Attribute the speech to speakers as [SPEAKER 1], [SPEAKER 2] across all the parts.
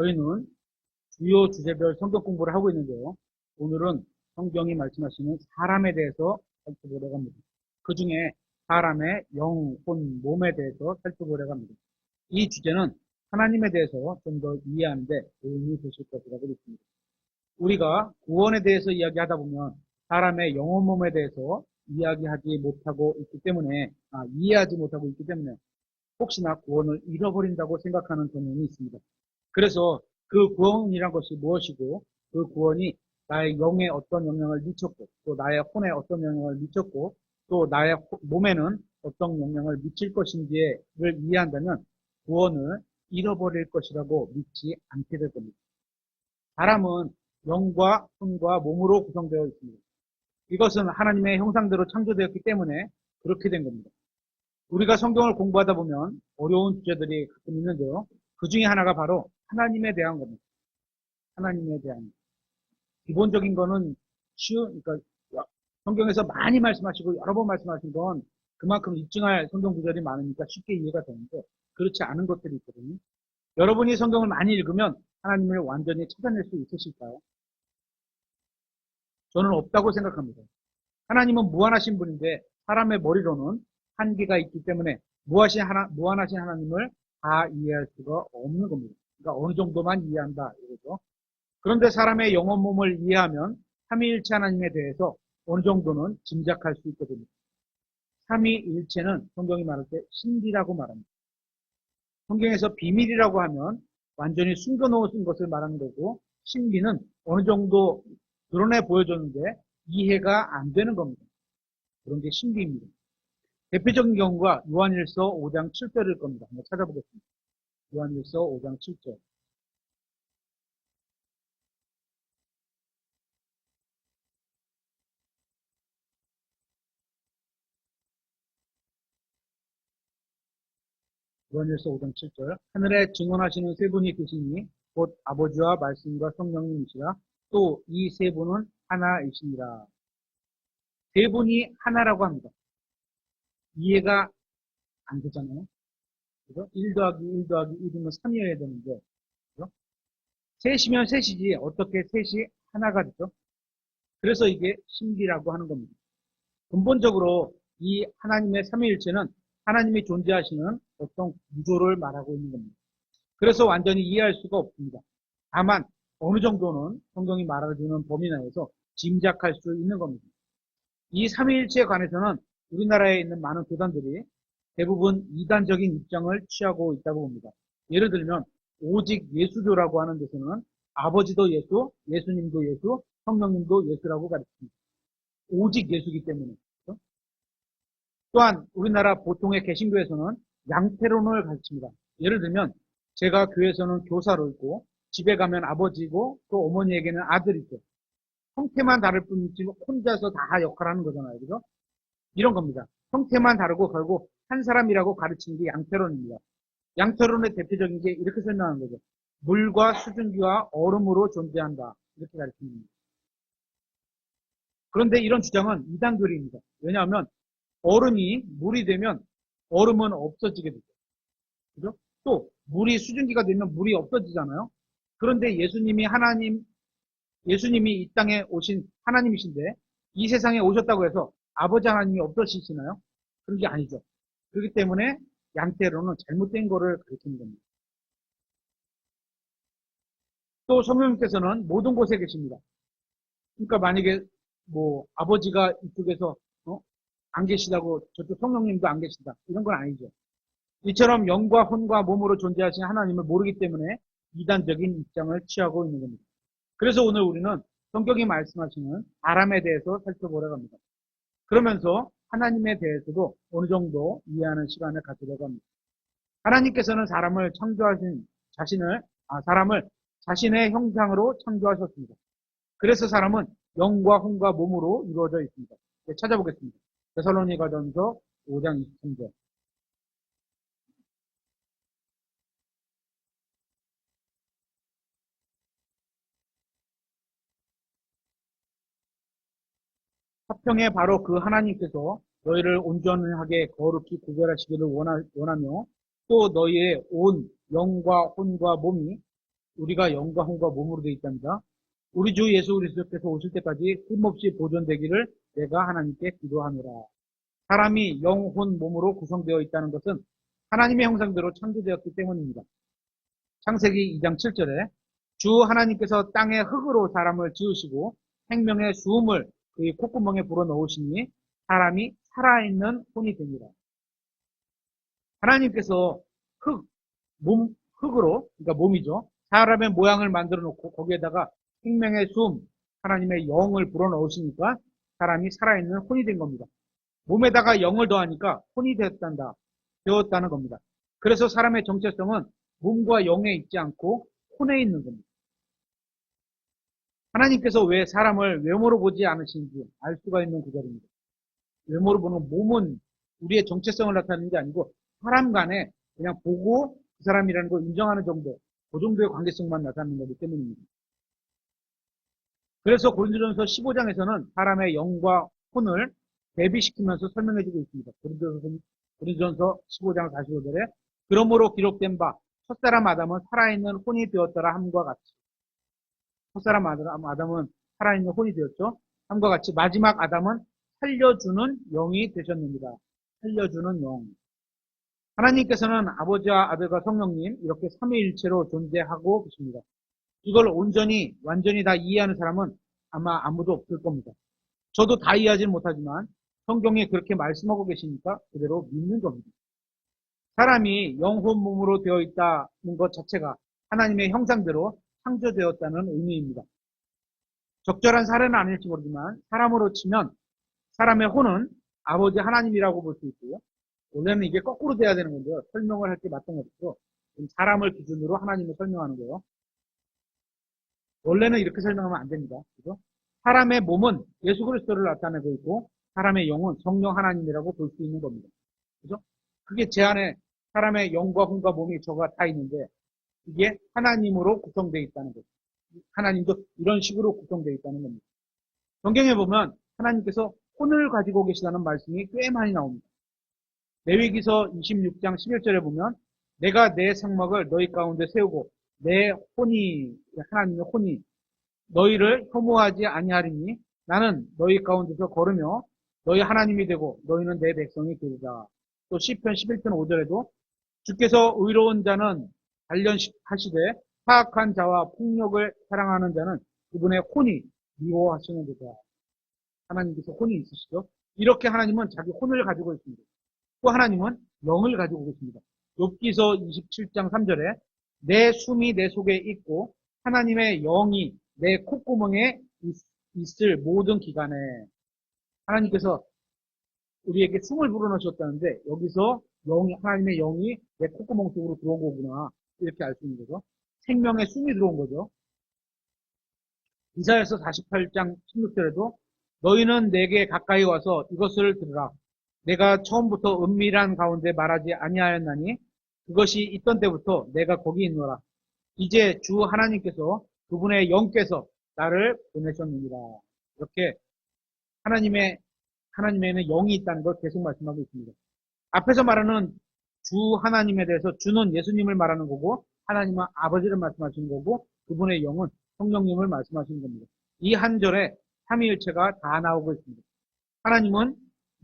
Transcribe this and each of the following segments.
[SPEAKER 1] 저희는 주요 주제별 성경 공부를 하고 있는데요. 오늘은 성경이 말씀하시는 사람에 대해서 살펴보려고 합니다. 그 중에 사람의 영, 혼, 몸에 대해서 살펴보려고 합니다. 이 주제는 하나님에 대해서 좀 더 이해하는데 도움이 되실 것이라고 믿습니다. 우리가 구원에 대해서 이야기하다 보면 사람의 영혼 몸에 대해서 이해하지 못하고 있기 때문에 혹시나 구원을 잃어버린다고 생각하는 경향이 있습니다. 그래서 그 구원이란 것이 무엇이고 그 구원이 나의 영에 어떤 영향을 미쳤고 또 나의 혼에 어떤 영향을 미쳤고 또 나의 몸에는 어떤 영향을 미칠 것인지를 이해한다면 구원을 잃어버릴 것이라고 믿지 않게 될 겁니다. 사람은 영과 혼과 몸으로 구성되어 있습니다. 이것은 하나님의 형상대로 창조되었기 때문에 그렇게 된 겁니다. 우리가 성경을 공부하다 보면 어려운 주제들이 가끔 있는데요. 그 중에 하나가 바로 하나님에 대한 겁니다. 하나님에 대한. 기본적인 거는 그러니까 성경에서 많이 말씀하시고 여러 번 말씀하신 건 그만큼 입증할 성경 구절이 많으니까 쉽게 이해가 되는데 그렇지 않은 것들이 있거든요. 여러분이 성경을 많이 읽으면 하나님을 완전히 찾아낼 수 있으실까요? 저는 없다고 생각합니다. 하나님은 무한하신 분인데 사람의 머리로는 한계가 있기 때문에 무한하신 하나님을 다 이해할 수가 없는 겁니다. 그러니까 어느 정도만 이해한다 이거죠. 그런데 사람의 영혼 몸을 이해하면 삼위일체 하나님에 대해서 어느 정도는 짐작할 수 있거든요. 삼위일체는 성경이 말할 때 신비라고 말합니다. 성경에서 비밀이라고 하면 완전히 숨겨놓은 것을 말하는 거고 신비는 어느 정도 드러내 보여줬는데 이해가 안 되는 겁니다. 그런 게 신비입니다. 대표적인 경우가 요한일서 5장 7절일 겁니다. 한번 찾아보겠습니다. 요한일서 5장 7절. 요한일서 5장 7절. 하늘에 증언하시는 세 분이 계시니 곧 아버지와 말씀과 성령님이시라. 또 이 세 분은 하나이시니라. 세 분이 하나라고 합니다. 이해가 안 되잖아요. 그죠? 1 더하기 1 더하기 1이면 3이어야 되는데, 그죠? 셋이면 셋이지, 어떻게 셋이 하나가 되죠? 그래서 이게 신비라고 하는 겁니다. 근본적으로 이 하나님의 삼위일체는 하나님이 존재하시는 어떤 구조를 말하고 있는 겁니다. 그래서 완전히 이해할 수가 없습니다. 다만, 어느 정도는 성경이 말해주는 범위 내에서 짐작할 수 있는 겁니다. 이 삼위일체에 관해서는 우리나라에 있는 많은 교단들이 대부분 이단적인 입장을 취하고 있다고 봅니다. 예를 들면 오직 예수교라고 하는 데서는 아버지도 예수, 예수님도 예수, 성령님도 예수라고 가르칩니다. 오직 예수기 때문에. 그렇죠? 또한 우리나라 보통의 개신교에서는 양태론을 가르칩니다. 예를 들면 제가 교회에서는 교사로 있고 집에 가면 아버지고 또 어머니에게는 아들이죠. 형태만 다를 뿐이지 혼자서 다 역할하는 거잖아요. 그죠? 이런 겁니다. 형태만 다르고 결국 한 사람이라고 가르치는 게 양태론입니다. 양태론의 대표적인 게 이렇게 설명하는 거죠. 물과 수증기와 얼음으로 존재한다. 이렇게 가르치는 겁니다. 그런데 이런 주장은 이단교리입니다. 왜냐하면 얼음이 물이 되면 얼음은 없어지게 되죠. 그죠? 또 물이 수증기가 되면 물이 없어지잖아요. 그런데 예수님이 이 땅에 오신 하나님이신데 이 세상에 오셨다고 해서 아버지 하나님이 없어지시나요? 그런 게 아니죠. 그렇기 때문에 양태론은 잘못된 거를 가르치는 겁니다. 또 성령님께서는 모든 곳에 계십니다. 그러니까 만약에 뭐 아버지가 이쪽에서 안 계시다고 저쪽 성령님도 안 계시다 이런 건 아니죠. 이처럼 영과 혼과 몸으로 존재하신 하나님을 모르기 때문에 이단적인 입장을 취하고 있는 겁니다. 그래서 오늘 우리는 성경이 말씀하시는 사람에 대해서 살펴보려고 합니다. 그러면서 하나님에 대해서도 어느 정도 이해하는 시간을 가지려고 합니다. 하나님께서는 사람을 자신의 형상으로 창조하셨습니다. 그래서 사람은 영과 혼과 몸으로 이루어져 있습니다. 네, 찾아보겠습니다. 데살로니가전서 5장 23절. 화평에 바로 그 하나님께서 너희를 온전하게 거룩히 구별하시기를 원하며 또 너희의 온 영과 혼과 몸이 우리가 영과 혼과 몸으로 되어 있답니다. 우리 주 예수 그리스도께서 오실 때까지 흠없이 보존되기를 내가 하나님께 기도하노라. 사람이 영, 혼, 몸으로 구성되어 있다는 것은 하나님의 형상대로 창조되었기 때문입니다. 창세기 2장 7절에 주 하나님께서 땅의 흙으로 사람을 지으시고 생명의 수음을 그의 콧구멍에 불어넣으시니 사람이 살아있는 혼이 됩니다. 하나님께서 흙으로, 그러니까 몸이죠. 사람의 모양을 만들어 놓고 거기에다가 생명의 숨, 하나님의 영을 불어넣으시니까 사람이 살아있는 혼이 된 겁니다. 몸에다가 영을 더하니까 혼이 되었다는 겁니다. 그래서 사람의 정체성은 몸과 영에 있지 않고 혼에 있는 겁니다. 하나님께서 왜 사람을 외모로 보지 않으시는지 알 수가 있는 구절입니다. 외모로 보는 몸은 우리의 정체성을 나타내는 게 아니고 사람 간에 그냥 보고 그 사람이라는 걸 인정하는 정도, 그 정도의 관계성만 나타내는 거기 때문입니다. 그래서 고린도전서 15장에서는 사람의 영과 혼을 대비시키면서 설명해주고 있습니다. 고린도전서 15장 45절에 그러므로 기록된 바 첫사람 아담은 살아있는 혼이 되었더라 함과 같이, 첫사람 아담은 살아있는 혼이 되었죠. 함과 같이 마지막 아담은 살려주는 영이 되셨습니다. 살려주는 영. 하나님께서는 아버지와 아들과 성령님 이렇게 삼위일체로 존재하고 계십니다. 이걸 완전히 다 이해하는 사람은 아마 아무도 없을 겁니다. 저도 다 이해하지는 못하지만 성경에 그렇게 말씀하고 계시니까 그대로 믿는 겁니다. 사람이 영혼 몸으로 되어 있다는 것 자체가 하나님의 형상대로 창조되었다는 의미입니다. 적절한 사례는 아닐지 모르지만 사람으로 치면 사람의 혼은 아버지 하나님이라고 볼 수 있고요. 원래는 이게 거꾸로 돼야 되는 건데요. 설명을 할 게 맞던 것이죠. 사람을 기준으로 하나님을 설명하는 거예요. 원래는 이렇게 설명하면 안 됩니다. 그죠? 사람의 몸은 예수 그리스도를 나타내고 있고 사람의 영은 성령 하나님이라고 볼 수 있는 겁니다. 그죠? 그게 제 안에 사람의 영과 혼과 몸이 저가 다 있는데 이게 하나님으로 구성되어 있다는 거죠. 하나님도 이런 식으로 구성되어 있다는 겁니다. 성경에 보면 하나님께서 혼을 가지고 계시다는 말씀이 꽤 많이 나옵니다. 레위기서 26장 11절에 보면 내가 내 상막을 너희 가운데 세우고 내 혼이, 하나님의 혼이 너희를 혐오하지 아니하리니 나는 너희 가운데서 걸으며 너희 하나님이 되고 너희는 내 백성이 되리라. 또 시편 11편 5절에도 주께서 의로운 자는 단련하시되 사악한 자와 폭력을 사랑하는 자는 그분의 혼이 미워하시는 데다. 하나님께서 혼이 있으시죠. 이렇게 하나님은 자기 혼을 가지고 있습니다. 또 하나님은 영을 가지고 계십니다. 욥기서 27장 3절에 내 숨이 내 속에 있고 하나님의 영이 내 콧구멍에 있을 모든 기간에 하나님께서 우리에게 숨을 불어넣으셨다는데 여기서 하나님의 영이 내 콧구멍 속으로 들어온 거구나 이렇게 알 수 있는 거죠. 생명의 숨이 들어온 거죠. 이사야서 48장 16절에도 너희는 내게 가까이 와서 이것을 들으라. 내가 처음부터 은밀한 가운데 말하지 아니하였나니 그것이 있던 때부터 내가 거기 있노라. 이제 주 하나님께서 그분의 영께서 나를 보내셨느니라. 이렇게 하나님에는 영이 있다는 걸 계속 말씀하고 있습니다. 앞에서 말하는 주 하나님에 대해서 주는 예수님을 말하는 거고 하나님은 아버지를 말씀하시는 거고 그분의 영은 성령님을 말씀하시는 겁니다. 이 한 절에 삼위일체가 다 나오고 있습니다. 하나님은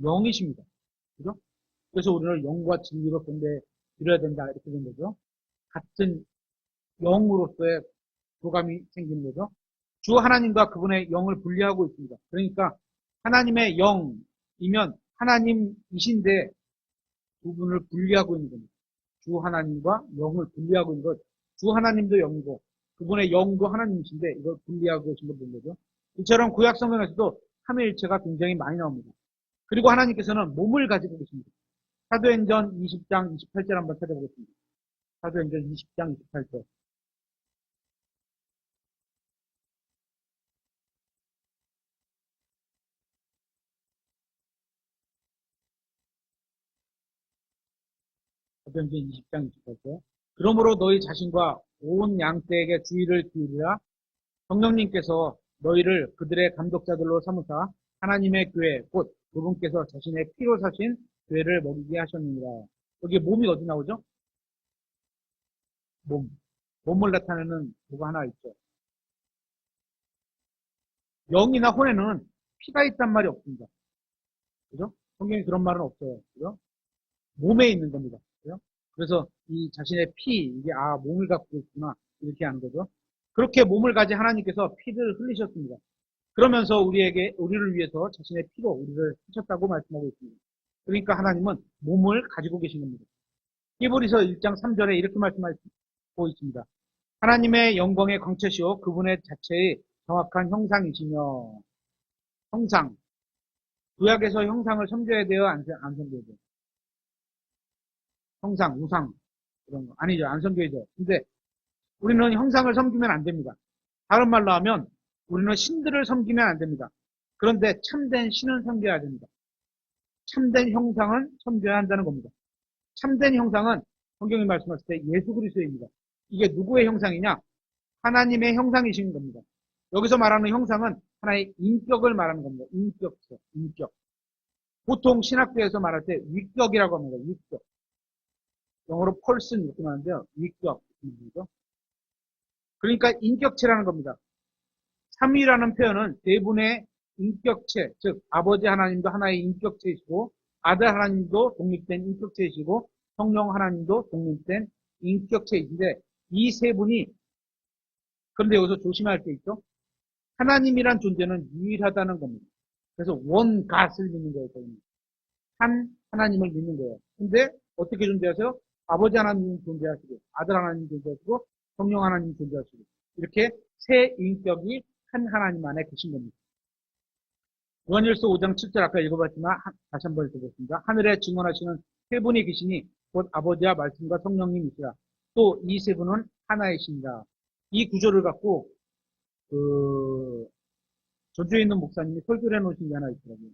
[SPEAKER 1] 영이십니다. 그죠? 그래서 우리는 영과 진리로 드려야 된다 이렇게 된 거죠. 같은 영으로서의 교감이 생기는 거죠. 주 하나님과 그분의 영을 분리하고 있습니다. 그러니까 하나님의 영이면 하나님이신데 두 분을 분리하고 있는 겁니다. 주 하나님과 영을 분리하고 있는 것. 주 하나님도 영이고 그분의 영도 하나님이신데 이걸 분리하고 계신 걸 본 거죠. 이처럼 구약 성경에서도 삼위일체가 굉장히 많이 나옵니다. 그리고 하나님께서는 몸을 가지고 계십니다. 사도행전 20장 28절 한번 찾아보겠습니다. 사도행전 20장 28절. 사도행전 20장 28절. 그러므로 너희 자신과 온 양떼에게 주의를 기울이라. 성령님께서 너희를 그들의 감독자들로 삼으사 하나님의 교회 곧 그분께서 자신의 피로 사신 교회를 먹이게 하셨느니라. 여기 몸이 어디 나오죠? 몸. 몸을 나타내는 뭐가 하나 있죠. 영이나 혼에는 피가 있단 말이 없습니다. 그죠? 성경에 그런 말은 없어요. 그죠? 몸에 있는 겁니다. 그죠? 그래서 이 자신의 피, 이게 몸을 갖고 있구나. 이렇게 하는 거죠. 그렇게 몸을 가진 하나님께서 피를 흘리셨습니다. 그러면서 우리를 위해서 자신의 피로 우리를 쓰셨다고 말씀하고 있습니다. 그러니까 하나님은 몸을 가지고 계신 겁니다. 히브리서 1장 3절에 이렇게 말씀하고 있습니다. 하나님의 영광의 광채시오 그분의 자체의 정확한 형상이시며, 형상. 구약에서 형상을 섬겨야 돼요? 안 섬겨야 돼요? 형상, 우상, 그런 거. 아니죠. 안 섬겨야죠. 근데 우리는 형상을 섬기면 안 됩니다. 다른 말로 하면 우리는 신들을 섬기면 안 됩니다. 그런데 참된 신은 섬겨야 됩니다. 참된 형상은 섬겨야 한다는 겁니다. 참된 형상은 성경이 말씀하실 때 예수 그리스도입니다. 이게 누구의 형상이냐? 하나님의 형상이신 겁니다. 여기서 말하는 형상은 하나의 인격을 말하는 겁니다. 인격체, 인격. 보통 신학교에서 말할 때 위격이라고 합니다. 위격. 영어로 펄슨 이렇게 말하는데요. 위격. 그러니까 인격체라는 겁니다. 삼위라는 표현은 네 분의 인격체, 즉 아버지 하나님도 하나의 인격체이시고 아들 하나님도 독립된 인격체이시고 성령 하나님도 독립된 인격체이신데 이 세 분이, 그런데 여기서 조심할 게 있죠. 하나님이란 존재는 유일하다는 겁니다. 그래서 원갓을 믿는 거예요. 저희는. 한 하나님을 믿는 거예요. 근데 어떻게 존재하세요? 아버지 하나님 존재하시고 아들 하나님 존재하시고 성령 하나님 존재하시고 이렇게 세 인격이 한 하나님 안에 계신 겁니다. 요한일서 5장 7절 아까 읽어봤지만 다시 한번 읽어보겠습니다. 하늘에 증언하시는 세 분이 계시니 곧 아버지와 말씀과 성령님이시라. 또 이 세 분은 하나이십니다. 이 구조를 갖고 저주에 있는 목사님이 설교를 해놓으신 게 하나 있더라고요.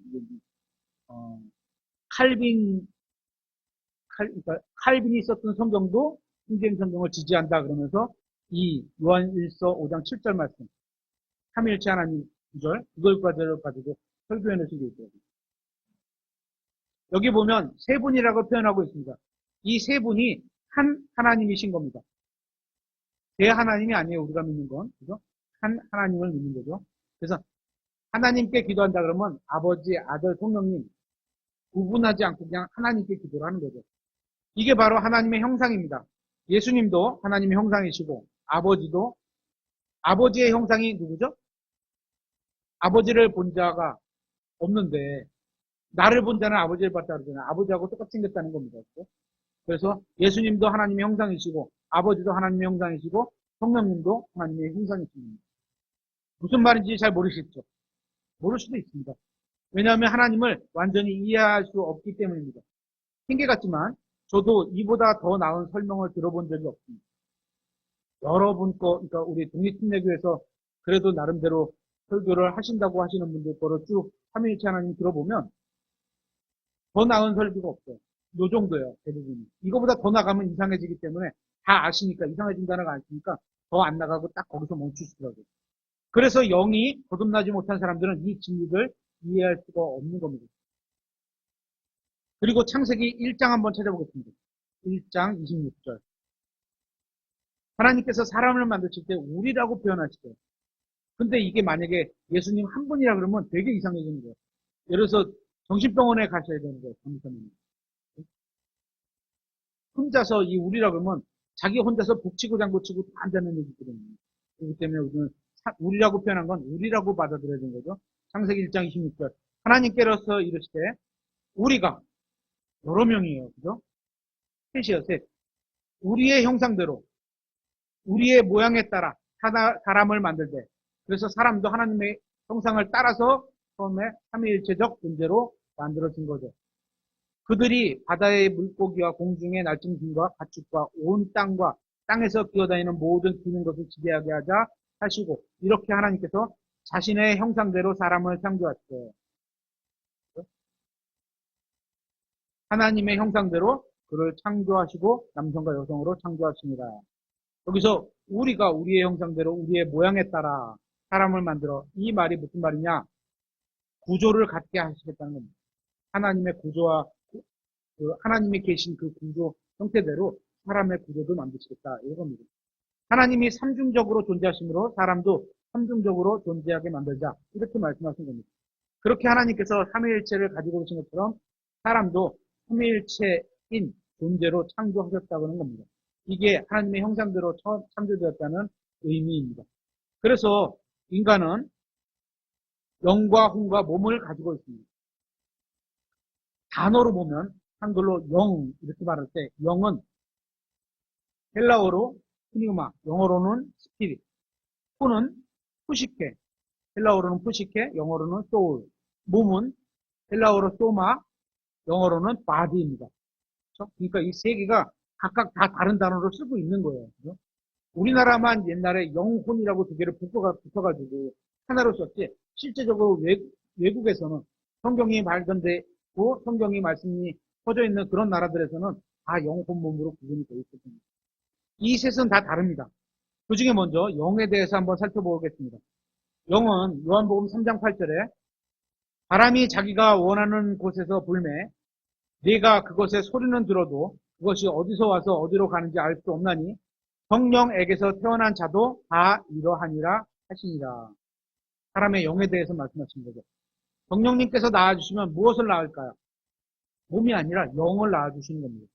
[SPEAKER 1] 그러니까 칼빈이 썼던 성경도 신경 성경을 지지한다 그러면서 이 요한일서 5장 7절 말씀, 삼위일체 하나님 구절, 이걸 가지고 설교해 놓으신 게 있어요. 여기 보면 세 분이라고 표현하고 있습니다. 이 세 분이 한 하나님이신 겁니다. 대 하나님이 아니에요. 우리가 믿는 건. 그죠? 한 하나님을 믿는 거죠. 그래서 하나님께 기도한다 그러면 아버지, 아들, 성령님 구분하지 않고 그냥 하나님께 기도를 하는 거죠. 이게 바로 하나님의 형상입니다. 예수님도 하나님의 형상이시고 아버지도, 아버지의 형상이 누구죠? 아버지를 본 자가 없는데 나를 본 자는 아버지를 봤다 그러잖아요. 아버지하고 똑같이 생겼다는 겁니다. 그래서 예수님도 하나님의 형상이시고 아버지도 하나님의 형상이시고 성령님도 하나님의 형상이십니다. 무슨 말인지 잘 모르시겠죠? 모를 수도 있습니다. 왜냐하면 하나님을 완전히 이해할 수 없기 때문입니다. 핑계 같지만 저도 이보다 더 나은 설명을 들어본 적이 없습니다. 여러분 거, 그러니까 우리 독립팀내교에서 그래도 나름대로 설교를 하신다고 하시는 분들 거를 쭉 삼위일체 하나님 들어보면 더 나은 설교가 없어요. 요 정도예요, 대부분이. 이거보다 더 나가면 이상해지기 때문에 다 아시니까, 이상해진다는 거 아시니까 더 안 나가고 딱 거기서 멈추시더라고요. 그래서 영이 거듭나지 못한 사람들은 이 진리를 이해할 수가 없는 겁니다. 그리고 창세기 1장 한번 찾아보겠습니다. 1장 26절. 하나님께서 사람을 만드실 때 우리라고 표현하시죠. 근데 이게 만약에 예수님 한 분이라 그러면 되게 이상해지는 거예요. 예를 들어서 정신병원에 가셔야 되는 거예요. 잘못하면. 혼자서 이 우리라 그러면 자기 혼자서 북치고 장구치고 다 한다는 얘기거든요. 그렇기 때문에 우리는 우리라고 표현한 건 우리라고 받아들여야 되는 거죠. 창세기 1장 26절. 하나님께로서 이르시되 우리가 여러 명이에요. 그죠? 셋이요, 셋. 우리의 형상대로 우리의 모양에 따라 사람을 만들 때 그래서 사람도 하나님의 형상을 따라서 처음에 삼위일체적 존재로 만들어진 거죠. 그들이 바다의 물고기와 공중의 날짐승과 가축과 온 땅과 땅에서 기어다니는 모든 기는 것을 지배하게 하자 하시고 이렇게 하나님께서 자신의 형상대로 사람을 창조하셨어요. 하나님의 형상대로 그를 창조하시고 남성과 여성으로 창조하십니다. 여기서 우리가 우리의 형상대로 우리의 모양에 따라 사람을 만들어 이 말이 무슨 말이냐? 구조를 갖게 하시겠다는 겁니다. 하나님의 구조와 하나님이 계신 그 구조 형태대로 사람의 구조도 만드시겠다 이겁니다. 하나님이 삼중적으로 존재하시므로 사람도 삼중적으로 존재하게 만들자. 이렇게 말씀하신 겁니다. 그렇게 하나님께서 삼위일체를 가지고 계신 것처럼 사람도 삼위일체인 존재로 창조하셨다고 하는 겁니다. 이게 하나님의 형상대로 처음 창조되었다는 의미입니다. 그래서 인간은 영과 혼과 몸을 가지고 있습니다. 단어로 보면 한글로 영 이렇게 말할 때 영은 헬라어로 푸니우마, 영어로는 스피릿, 혼은 푸시케, 헬라어로는 푸시케, 영어로는 소울, 몸은 헬라어로 소마, 영어로는 바디입니다. 그러니까 이 세 개가 각각 다 다른 단어로 쓰고 있는 거예요. 그죠? 우리나라만 옛날에 영혼이라고 두 개를 붙여가지고 하나로 썼지, 실제적으로 외국에서는 성경이 발견되고 성경이 말씀이 퍼져 있는 그런 나라들에서는 다 영혼 몸으로 구분이 되어 있거든요. 이 셋은 다 다릅니다. 그 중에 먼저 영에 대해서 한번 살펴보겠습니다. 영은 요한복음 3장 8절에 바람이 자기가 원하는 곳에서 불매 네가 그것의 소리는 들어도 그것이 어디서 와서 어디로 가는지 알 수 없나니 성령에게서 태어난 자도 다 이러하니라 하시니라. 사람의 영에 대해서 말씀하신 거죠. 성령님께서 낳아주시면 무엇을 낳을까요? 몸이 아니라 영을 낳아주시는 겁니다.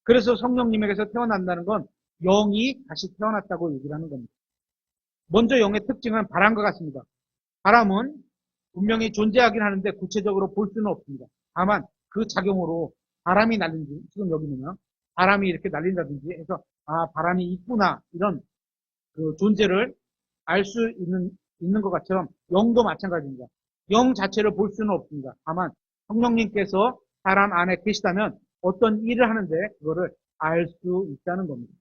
[SPEAKER 1] 그래서 성령님에게서 태어난다는 건 영이 다시 태어났다고 얘기를 하는 겁니다. 먼저 영의 특징은 바람과 같습니다. 바람은 분명히 존재하긴 하는데 구체적으로 볼 수는 없습니다. 다만 그 작용으로 바람이 날린지, 지금 여기 보면 바람이 이렇게 날린다든지 해서 아 바람이 있구나 이런 그 존재를 알 수 있는 것 같처럼 영도 마찬가지입니다. 영 자체를 볼 수는 없습니다. 다만 성령님께서 사람 안에 계시다면 어떤 일을 하는데 그거를 알 수 있다는 겁니다.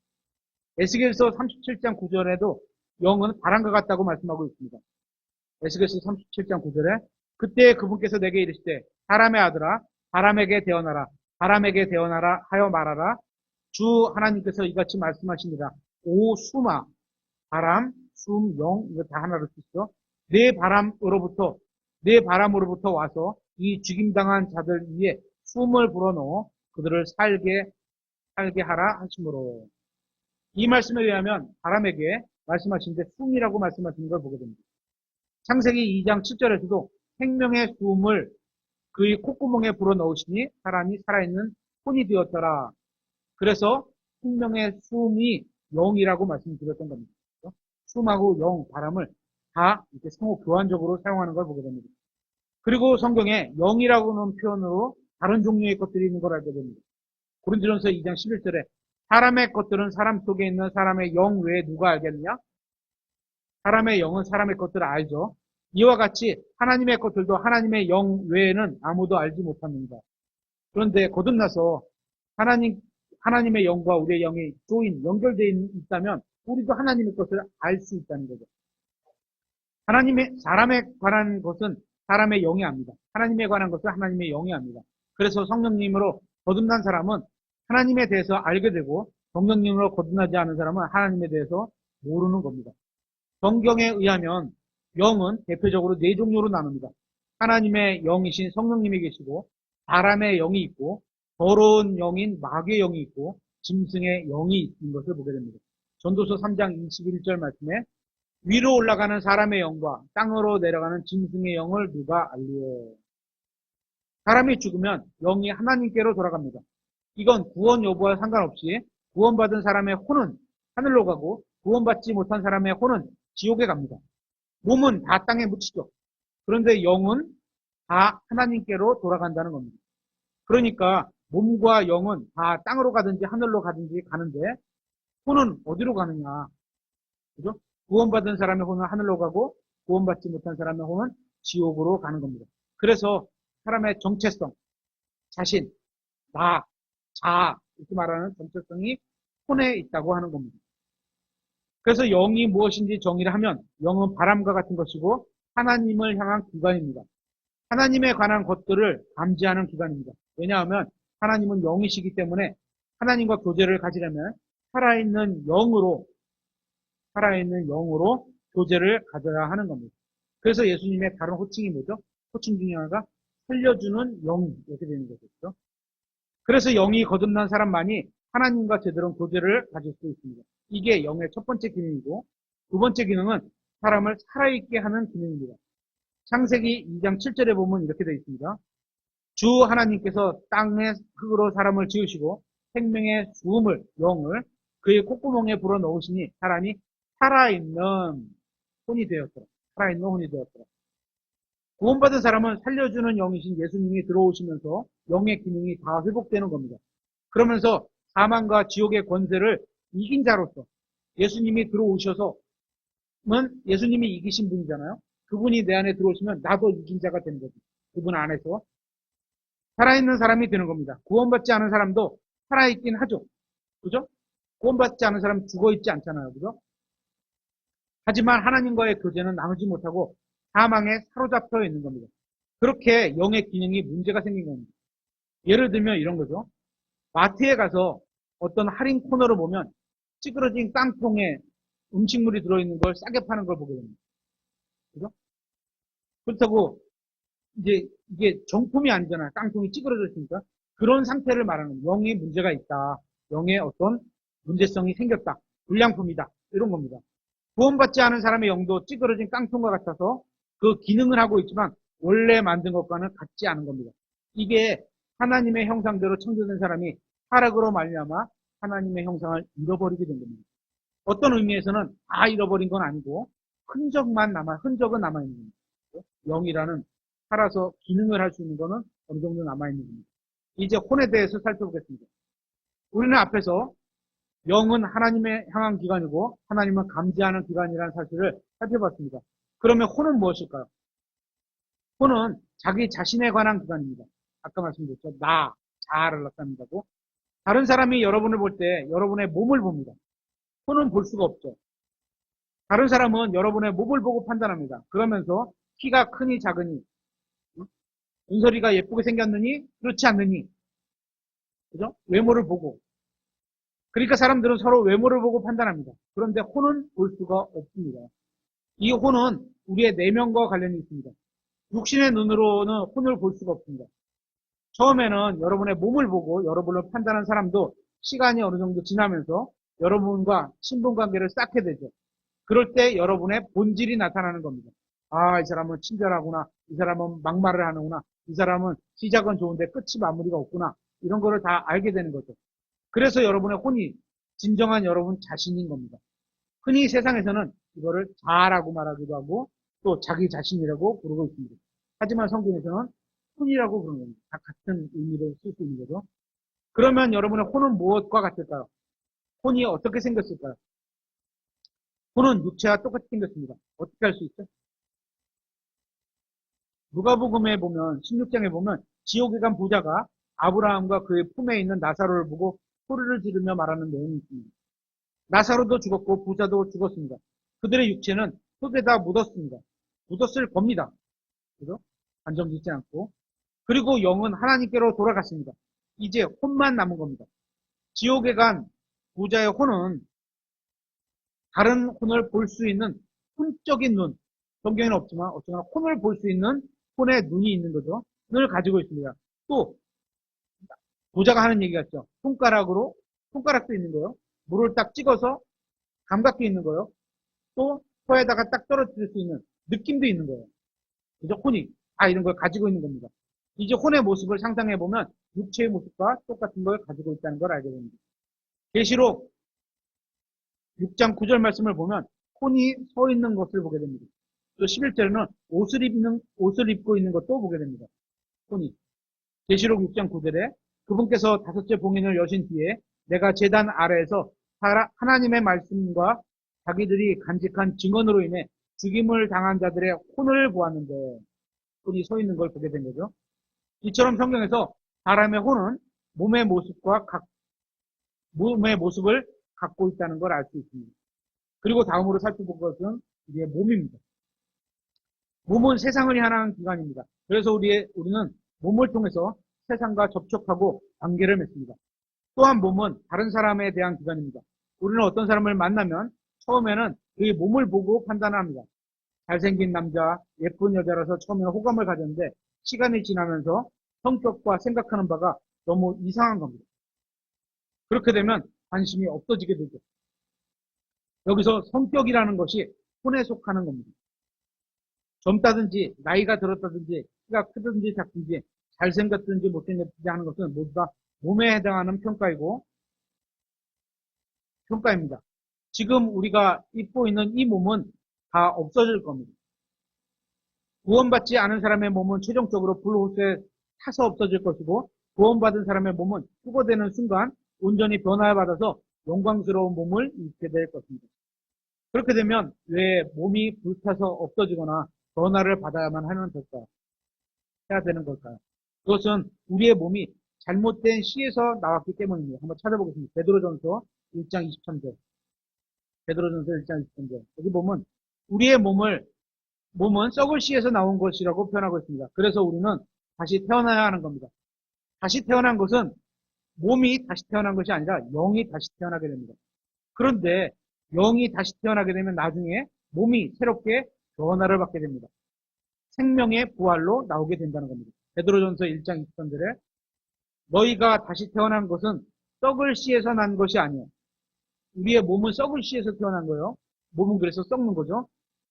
[SPEAKER 1] 에스겔서 37장 9절에도 영은 바람과 같다고 말씀하고 있습니다. 에스겔서 37장 9절에 그때 그분께서 내게 이르시되 사람의 아들아 바람에게 대언하라 바람에게 대언하라 하여 말하라 주 하나님께서 이같이 말씀하시니라 오 수마 바람 숨 영 이거 다 하나로 쓰시죠. 내 바람으로부터 와서 이 죽임당한 자들 위에 숨을 불어넣어 그들을 살게 하라 하시므로 이 말씀에 의하면 바람에게 말씀하시는데 숨이라고 말씀하시는 걸 보게 됩니다. 창세기 2장 7절에서도 생명의 숨을 그의 콧구멍에 불어넣으시니 사람이 살아있는 혼이 되었더라. 그래서 생명의 숨이 영이라고 말씀드렸던 겁니다. 숨하고 영, 바람을 다 이렇게 상호 교환적으로 사용하는 걸 보게 됩니다. 그리고 성경에 영이라고 하는 표현으로 다른 종류의 것들이 있는 걸 알게 됩니다. 고린도전서 2장 11절에 사람의 것들은 사람 속에 있는 사람의 영 외에 누가 알겠느냐? 사람의 영은 사람의 것들을 알죠. 이와 같이 하나님의 것들도 하나님의 영 외에는 아무도 알지 못합니다. 그런데 거듭나서 하나님의 영과 우리의 영이 연결되어 있다면 우리도 하나님의 것을 알 수 있다는 거죠. 사람에 관한 것은 사람의 영이 압니다. 하나님에 관한 것은 하나님의 영이 압니다. 그래서 성령님으로 거듭난 사람은 하나님에 대해서 알게 되고 성령님으로 거듭나지 않은 사람은 하나님에 대해서 모르는 겁니다. 성경에 의하면 영은 대표적으로 네 종류로 나눕니다. 하나님의 영이신 성령님이 계시고 바람의 영이 있고 더러운 영인 마귀의 영이 있고 짐승의 영이 있는 것을 보게 됩니다. 전도서 3장 21절 말씀에 위로 올라가는 사람의 영과 땅으로 내려가는 짐승의 영을 누가 알리오. 사람이 죽으면 영이 하나님께로 돌아갑니다. 이건 구원 여부와 상관없이 구원받은 사람의 혼은 하늘로 가고 구원받지 못한 사람의 혼은 지옥에 갑니다. 몸은 다 땅에 묻히죠. 그런데 영은 다 하나님께로 돌아간다는 겁니다. 그러니까 몸과 영은 다 땅으로 가든지 하늘로 가든지 가는데 혼은 어디로 가느냐. 그죠? 구원받은 사람의 혼은 하늘로 가고 구원받지 못한 사람의 혼은 지옥으로 가는 겁니다. 그래서 사람의 정체성, 자신, 나, 자 이렇게 말하는 정체성이 혼에 있다고 하는 겁니다. 그래서 영이 무엇인지 정의를 하면 영은 바람과 같은 것이고 하나님을 향한 기관입니다. 하나님에 관한 것들을 감지하는 기관입니다. 왜냐하면 하나님은 영이시기 때문에 하나님과 교제를 가지려면 살아있는 영으로 교제를 가져야 하는 겁니다. 그래서 예수님의 다른 호칭이 뭐죠? 호칭 중에 하나가 살려주는 영 이렇게 되는 거죠. 그래서 영이 거듭난 사람만이 하나님과 제대로 교제를 가질 수 있습니다. 이게 영의 첫 번째 기능이고, 두 번째 기능은 사람을 살아있게 하는 기능입니다. 창세기 2장 7절에 보면 이렇게 되어 있습니다. 주 하나님께서 땅의 흙으로 사람을 지으시고 생명의 수음을, 영을 그의 콧구멍에 불어 넣으시니 사람이 살아있는 혼이 되었더라. 살아있는 혼이 되었더라. 구원받은 사람은 살려주는 영이신 예수님이 들어오시면서 영의 기능이 다 회복되는 겁니다. 그러면서 사망과 지옥의 권세를 이긴 자로서 예수님이 들어오셔서 예수님이 이기신 분이잖아요. 그분이 내 안에 들어오시면 나도 이긴 자가 되는 거죠. 그분 안에서 살아있는 사람이 되는 겁니다. 구원받지 않은 사람도 살아있긴 하죠. 그죠? 구원받지 않은 사람 죽어있지 않잖아요. 그죠? 하지만 하나님과의 교제는 나누지 못하고 사망에 사로잡혀 있는 겁니다. 그렇게 영의 기능이 문제가 생긴 겁니다. 예를 들면 이런 거죠. 마트에 가서 어떤 할인 코너를 보면 찌그러진 깡통에 음식물이 들어있는 걸 싸게 파는 걸 보게 됩니다. 그죠? 그렇다고 이제 이게 정품이 아니잖아요. 깡통이 찌그러져 있으니까. 그런 상태를 말하는 영의 문제가 있다. 영의 어떤 문제성이 생겼다. 불량품이다. 이런 겁니다. 구원받지 않은 사람의 영도 찌그러진 깡통과 같아서 그 기능을 하고 있지만 원래 만든 것과는 같지 않은 겁니다. 이게 하나님의 형상대로 창조된 사람이 타락으로 말미암아 하나님의 형상을 잃어버리게 된 겁니다. 어떤 의미에서는 다 잃어버린 건 아니고 흔적은 남아있는 겁니다. 영이라는 살아서 기능을 할 수 있는 거는 어느 정도 남아있는 겁니다. 이제 혼에 대해서 살펴보겠습니다. 우리는 앞에서 영은 하나님의 향한 기관이고 하나님은 감지하는 기관이라는 사실을 살펴봤습니다. 그러면 혼은 무엇일까요? 혼은 자기 자신에 관한 기관입니다. 아까 말씀드렸죠. 자아를 나타낸다고. 다른 사람이 여러분을 볼 때 여러분의 몸을 봅니다. 혼은 볼 수가 없죠. 다른 사람은 여러분의 몸을 보고 판단합니다. 그러면서 키가 크니 작으니, 은설이가 예쁘게 생겼느니 그렇지 않느니, 그죠? 외모를 보고. 그러니까 사람들은 서로 외모를 보고 판단합니다. 그런데 혼은 볼 수가 없습니다. 이 혼은 우리의 내면과 관련이 있습니다. 육신의 눈으로는 혼을 볼 수가 없습니다. 처음에는 여러분의 몸을 보고 여러분을 판단한 사람도 시간이 어느 정도 지나면서 여러분과 신분관계를 쌓게 되죠. 그럴 때 여러분의 본질이 나타나는 겁니다. 아, 이 사람은 친절하구나. 이 사람은 막말을 하는구나. 이 사람은 시작은 좋은데 끝이 마무리가 없구나. 이런 거를 다 알게 되는 거죠. 그래서 여러분의 혼이 진정한 여러분 자신인 겁니다. 흔히 세상에서는 이거를 자아라고 말하기도 하고 또 자기 자신이라고 부르고 있습니다. 하지만 성경에서는 혼이라고 부르는 겁니다. 다 같은 의미로 쓸 수 있는 거죠. 그러면 여러분의 혼은 무엇과 같을까요? 혼이 어떻게 생겼을까요? 혼은 육체와 똑같이 생겼습니다. 어떻게 할 수 있죠? 누가복음에 보면 16장에 보면 지옥에 간 부자가 아브라함과 그의 품에 있는 나사로를 보고 소리를 지르며 말하는 내용이 있습니다. 나사로도 죽었고 부자도 죽었습니다. 그들의 육체는 흙에다 묻었습니다. 묻었을 겁니다. 그죠? 단정 짓지 않고. 그리고 영은 하나님께로 돌아갔습니다. 이제 혼만 남은 겁니다. 지옥에 간 부자의 혼은 다른 혼을 볼 수 있는 혼적인 눈, 성경에는 없지만 어쩌나 혼을 볼 수 있는 혼의 눈이 있는 거죠. 눈을 가지고 있습니다. 또 부자가 하는 얘기 같죠. 손가락도 있는 거요. 물을 딱 찍어서 감각도 있는 거요. 또 코에다가 딱 떨어뜨릴 수 있는 느낌도 있는 거예요. 그죠? 혼이 다 이런 걸 가지고 있는 겁니다. 이제 혼의 모습을 상상해 보면 육체의 모습과 똑같은 걸 가지고 있다는 걸 알게 됩니다. 계시록 6장 9절 말씀을 보면 혼이 서 있는 것을 보게 됩니다. 또 11절에는 옷을 입고 있는 것도 보게 됩니다. 혼이. 계시록 6장 9절에 그분께서 다섯째 봉인을 여신 뒤에 내가 제단 아래에서 하나님의 말씀과 자기들이 간직한 증언으로 인해 죽임을 당한 자들의 혼을 보았는데 혼이 서 있는 걸 보게 된 거죠. 이처럼 성경에서 사람의 혼은 몸의 모습을 갖고 있다는 걸 알 수 있습니다. 그리고 다음으로 살펴볼 것은 우리의 몸입니다. 몸은 세상을 향한 기관입니다. 그래서 우리는 몸을 통해서 세상과 접촉하고 관계를 맺습니다. 또한 몸은 다른 사람에 대한 기관입니다. 우리는 어떤 사람을 만나면 처음에는 그의 몸을 보고 판단합니다. 잘생긴 남자, 예쁜 여자라서 처음에는 호감을 가졌는데 시간이 지나면서 성격과 생각하는 바가 너무 이상한 겁니다. 그렇게 되면 관심이 없어지게 되죠. 여기서 성격이라는 것이 혼에 속하는 겁니다. 젊다든지 나이가 들었다든지 키가 크든지 작든지 잘생겼든지 못생겼든지 하는 것은 모두 다 몸에 해당하는 평가입니다. 지금 우리가 입고 있는 이 몸은 다 없어질 겁니다. 구원받지 않은 사람의 몸은 최종적으로 불호수에 타서 없어질 것이고 구원받은 사람의 몸은 휴거되는 순간 온전히 변화받아서 영광스러운 몸을 입게 될 것입니다. 그렇게 되면 왜 몸이 불타서 없어지거나 변화를 받아야만 해야 되는 걸까요? 그것은 우리의 몸이 잘못된 씨에서 나왔기 때문입니다. 한번 찾아보겠습니다. 베드로전서 1장 23절. 베드로전서 1장 23절. 여기 보면 우리의 몸은 썩을 씨에서 나온 것이라고 표현하고 있습니다. 그래서 우리는 다시 태어나야 하는 겁니다. 다시 태어난 것은 몸이 다시 태어난 것이 아니라 영이 다시 태어나게 됩니다. 그런데 영이 다시 태어나게 되면 나중에 몸이 새롭게 변화를 받게 됩니다. 생명의 부활로 나오게 된다는 겁니다. 베드로전서 1장 23절에 너희가 다시 태어난 것은 썩을 씨에서 난 것이 아니에요. 우리의 몸은 썩을 씨에서 태어난 거예요. 몸은 그래서 썩는 거죠.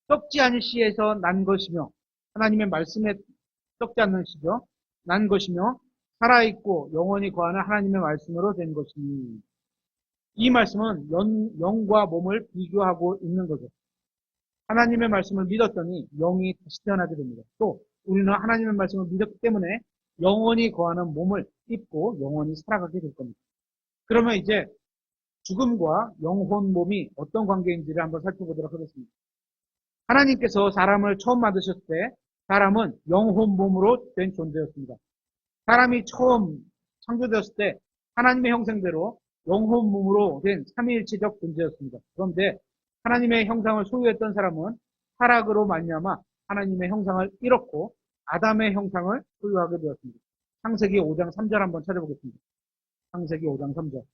[SPEAKER 1] 썩지 않은 씨에서 난 것이며 하나님의 말씀에 썩지 않는 씨죠. 난 것이며 살아있고 영원히 거하는 하나님의 말씀으로 된 것이니 이 말씀은 영과 몸을 비교하고 있는 거죠. 하나님의 말씀을 믿었더니 영이 다시 태어나게 됩니다. 또 우리는 하나님의 말씀을 믿었기 때문에 영원히 거하는 몸을 입고 영원히 살아가게 될 겁니다. 그러면 이제 죽음과 영혼 몸이 어떤 관계인지를 한번 살펴보도록 하겠습니다. 하나님께서 사람을 처음 만드셨을 때 사람은 영혼 몸으로 된 존재였습니다. 사람이 처음 창조되었을 때 하나님의 형상대로 영혼 몸으로 된 삼위일체적 존재였습니다. 그런데 하나님의 형상을 소유했던 사람은 타락으로 말미암아 하나님의 형상을 잃었고 아담의 형상을 소유하게 되었습니다. 창세기 5장 3절 한번 찾아보겠습니다. 창세기 5장 3절.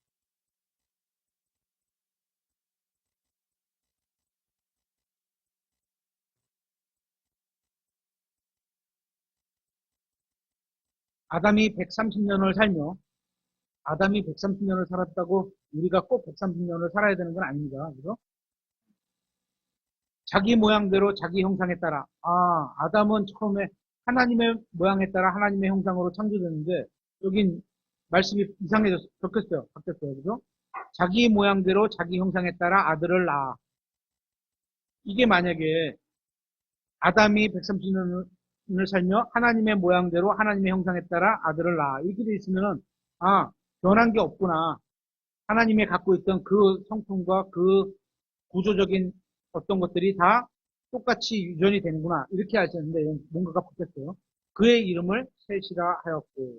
[SPEAKER 1] 아담이 130년을 살았다고 우리가 꼭 130년을 살아야 되는 건 아닙니다. 그죠? 자기 모양대로 자기 형상에 따라 아담은 처음에 하나님의 모양에 따라 하나님의 형상으로 창조됐는데 여긴 말씀이 이상해졌어요. 바뀌었어요. 그죠? 자기 모양대로 자기 형상에 따라 아들을 낳아. 이게 만약에 아담이 130년을 살며 하나님의 모양대로 하나님의 형상에 따라 아들을 낳아. 이렇게 돼 있으면은 변한 게 없구나. 하나님이 갖고 있던 그 성품과 그 구조적인 어떤 것들이 다 똑같이 유전이 되는구나. 이렇게 하셨는데 뭔가가 바뀌었어요. 그의 이름을 셋이라 하였고.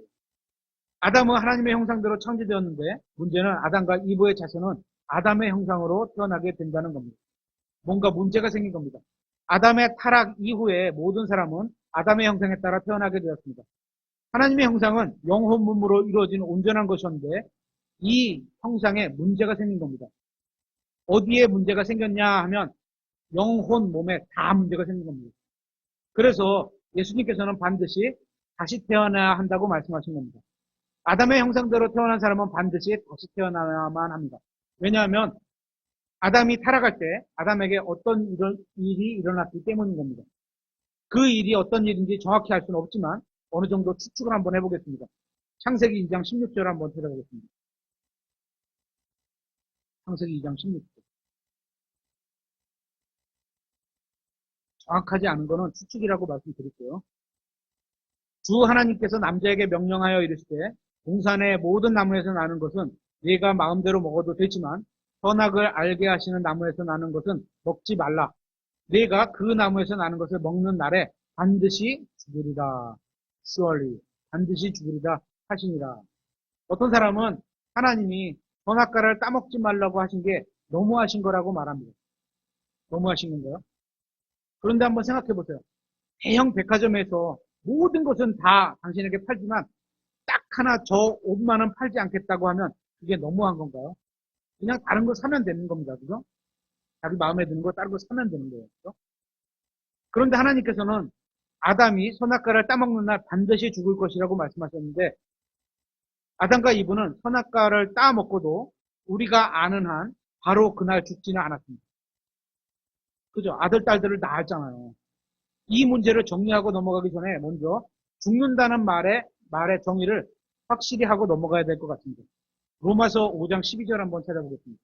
[SPEAKER 1] 아담은 하나님의 형상대로 창조되었는데 문제는 아담과 이브의 자손은 아담의 형상으로 태어나게 된다는 겁니다. 뭔가 문제가 생긴 겁니다. 아담의 타락 이후에 모든 사람은 아담의 형상에 따라 태어나게 되었습니다. 하나님의 형상은 영혼 몸으로 이루어진 온전한 것이었는데 이 형상에 문제가 생긴 겁니다. 어디에 문제가 생겼냐 하면 영혼 몸에 다 문제가 생긴 겁니다. 그래서 예수님께서는 반드시 다시 태어나야 한다고 말씀하신 겁니다. 아담의 형상대로 태어난 사람은 반드시 다시 태어나야만 합니다. 왜냐하면 아담이 타락할 때 아담에게 어떤 일이 일어났기 때문인 겁니다. 그 일이 어떤 일인지 정확히 알 수는 없지만 어느 정도 추측을 한번 해보겠습니다. 창세기 2장 16절 한번 찾아보겠습니다. 창세기 2장 16절. 정확하지 않은 것은 추측이라고 말씀드릴게요. 주 하나님께서 남자에게 명령하여 이르시되 동산의 모든 나무에서 나는 것은 네가 마음대로 먹어도 되지만 선악을 알게 하시는 나무에서 나는 것은 먹지 말라. 네가 그 나무에서 나는 것을 먹는 날에 반드시 죽으리라. surely 반드시 죽으리라 하시니라. 어떤 사람은 하나님이 선악과를 따먹지 말라고 하신 게 너무하신 거라고 말합니다. 너무하신 건가요? 그런데 한번 생각해 보세요. 대형 백화점에서 모든 것은 다 당신에게 팔지만 딱 하나 저 옷만은 팔지 않겠다고 하면 그게 너무한 건가요? 그냥 다른 거 사면 되는 겁니다. 그죠? 자기 마음에 드는 거 다른 거 사면 되는 거예요. 그죠? 그런데 하나님께서는 아담이 선악과를 따먹는 날 반드시 죽을 것이라고 말씀하셨는데 아담과 이브는 선악과를 따먹고도 우리가 아는 한 바로 그날 죽지는 않았습니다. 그죠? 아들, 딸들을 낳았잖아요. 이 문제를 정리하고 넘어가기 전에 먼저 죽는다는 말의 정의를 확실히 하고 넘어가야 될 것 같습니다. 로마서 5장 12절 한번 찾아보겠습니다.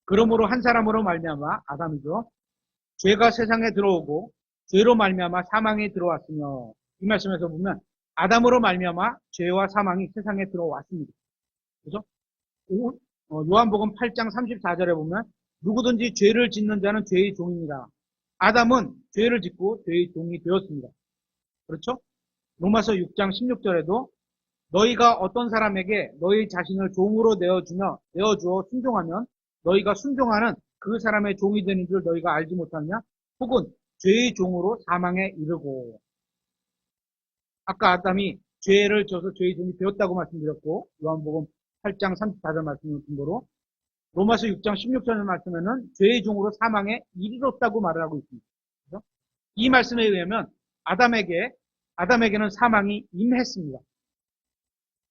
[SPEAKER 1] 그러므로 한 사람으로 말미암아 아담이죠. 죄가 세상에 들어오고 죄로 말미암아 사망이 들어왔으며 이 말씀에서 보면 아담으로 말미암아 죄와 사망이 세상에 들어왔습니다. 그죠? 요한복음 8장 34절에 보면 누구든지 죄를 짓는 자는 죄의 종입니다. 아담은 죄를 짓고 죄의 종이 되었습니다. 그렇죠? 로마서 6장 16절에도 너희가 어떤 사람에게 너희 자신을 종으로 내어주어 순종하면 너희가 순종하는 그 사람의 종이 되는 줄 너희가 알지 못하느냐? 혹은 죄의 종으로 사망에 이르고. 아까 아담이 죄를 져서 죄의 종이 되었다고 말씀드렸고 요한복음 8장 34절 말씀을 근거로 로마서 6장 16절 말씀에는 죄의 종으로 사망에 이르렀다고 말을 하고 있습니다. 그렇죠? 이 말씀에 의하면 아담에게는 사망이 임했습니다.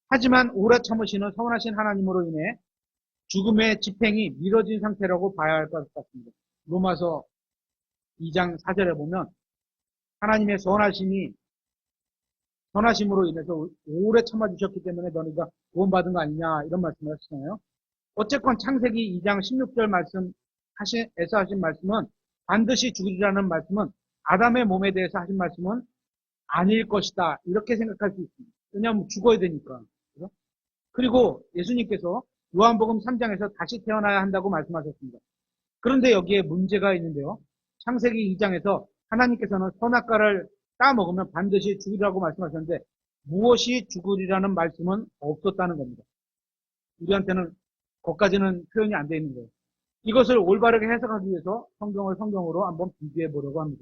[SPEAKER 1] 하지만 오래 참으시는 선하신 하나님으로 인해 죽음의 집행이 미뤄진 상태라고 봐야 할 것 같습니다. 로마서 2장 4절에 보면 하나님의 선하심으로 인해서 오래 참아주셨기 때문에 너희가 구원받은 거 아니냐 이런 말씀을 하시잖아요. 어쨌건 창세기 2장 16절 에서 하신 말씀은 반드시 죽으리라는 말씀은 아담의 몸에 대해서 하신 말씀은 아닐 것이다 이렇게 생각할 수 있습니다. 왜냐하면 죽어야 되니까. 그죠? 그리고 예수님께서 요한복음 3장에서 다시 태어나야 한다고 말씀하셨습니다. 그런데 여기에 문제가 있는데요. 창세기 2장에서 하나님께서는 선악과를 따먹으면 반드시 죽으리라고 말씀하셨는데 무엇이 죽으리라는 말씀은 없었다는 겁니다. 우리한테는 거기까지는 표현이 안 되어 있는 거예요. 이것을 올바르게 해석하기 위해서 성경을 성경으로 한번 비교해 보려고 합니다.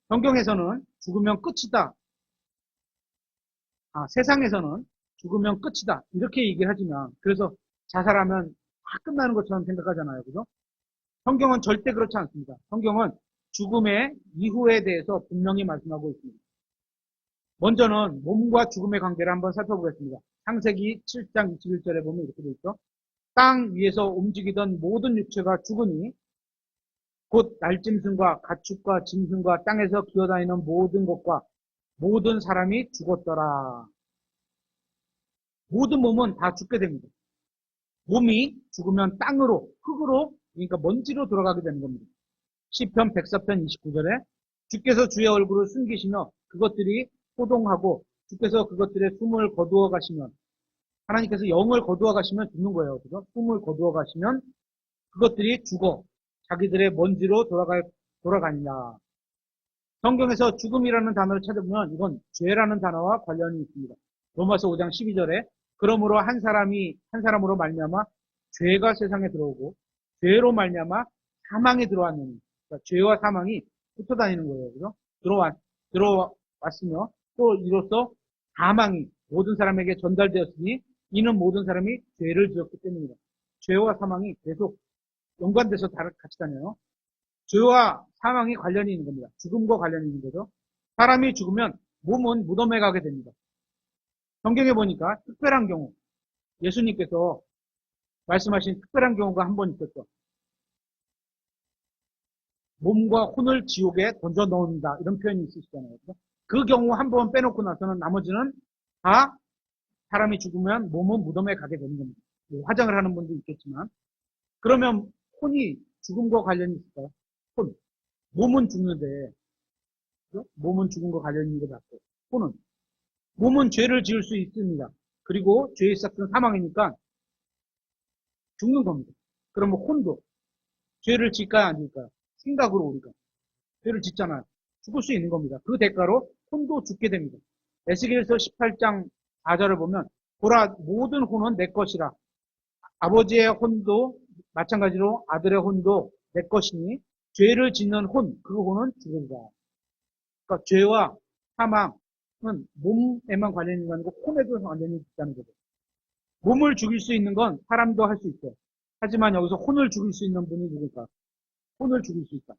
[SPEAKER 1] 성경에서는 죽으면 끝이다. 세상에서는 죽으면 끝이다. 이렇게 얘기를 하지만 그래서 자살하면 다 끝나는 것처럼 생각하잖아요. 그죠? 성경은 절대 그렇지 않습니다. 성경은 죽음의 이후에 대해서 분명히 말씀하고 있습니다. 먼저는 몸과 죽음의 관계를 한번 살펴보겠습니다. 창세기 7장 21절에 보면 이렇게 되어 있죠. 땅 위에서 움직이던 모든 육체가 죽으니 곧 날짐승과 가축과 짐승과 땅에서 기어다니는 모든 것과 모든 사람이 죽었더라. 모든 몸은 다 죽게 됩니다. 몸이 죽으면 땅으로, 흙으로, 그러니까 먼지로 돌아가게 되는 겁니다. 시편 104편 29절에 주께서 주의 얼굴을 숨기시며 그것들이 호동하고 주께서 그것들의 숨을 거두어 가시면 하나님께서 영을 거두어 가시면 죽는 거예요. 그죠? 숨을 거두어 가시면 그것들이 죽어 자기들의 먼지로 돌아가니라. 성경에서 죽음이라는 단어를 찾아보면 이건 죄라는 단어와 관련이 있습니다. 로마서 5장 12절에 그러므로 한 사람으로 말미암아 죄가 세상에 들어오고 죄로 말미암아 사망이 들어왔느니 그러니까 죄와 사망이 붙어 다니는 거예요. 그죠? 들어왔으며 또 이로써 사망이 모든 사람에게 전달되었으니 이는 모든 사람이 죄를 지었기 때문이다. 죄와 사망이 계속 연관돼서 같이 다녀요. 죄와 사망이 관련이 있는 겁니다. 죽음과 관련이 있는 거죠. 사람이 죽으면 몸은 무덤에 가게 됩니다. 성경에 보니까 특별한 경우, 예수님께서 말씀하신 특별한 경우가 한 번 있었죠. 몸과 혼을 지옥에 던져 넣는다. 이런 표현이 있으시잖아요. 그 경우 한 번 빼놓고 나서는 나머지는 다 사람이 죽으면 몸은 무덤에 가게 되는 겁니다. 화장을 하는 분도 있겠지만. 그러면 혼이 죽음과 관련이 있을까요? 혼. 몸은 죽는데, 그죠? 몸은 죽음과 관련이 있는 것 같고, 혼은. 몸은 죄를 지을 수 있습니다. 그리고 죄의 시작은 사망이니까 죽는 겁니다. 그러면 혼도 죄를 질까요, 안 질까요? 생각으로 우리가 죄를 짓잖아요. 죽을 수 있는 겁니다. 그 대가로 혼도 죽게 됩니다. 에스겔서 18장 4절을 보면 보라 모든 혼은 내 것이라 아버지의 혼도 마찬가지로 아들의 혼도 내 것이니 죄를 짓는 혼, 그 혼은 죽으리라. 그러니까 죄와 사망은 몸에만 관련이 있는 거 아니고 혼에도 관련이 있다는 거죠. 몸을 죽일 수 있는 건 사람도 할 수 있어요. 하지만 여기서 혼을 죽일 수 있는 분이 누굴까? 혼을 죽일 수 있다.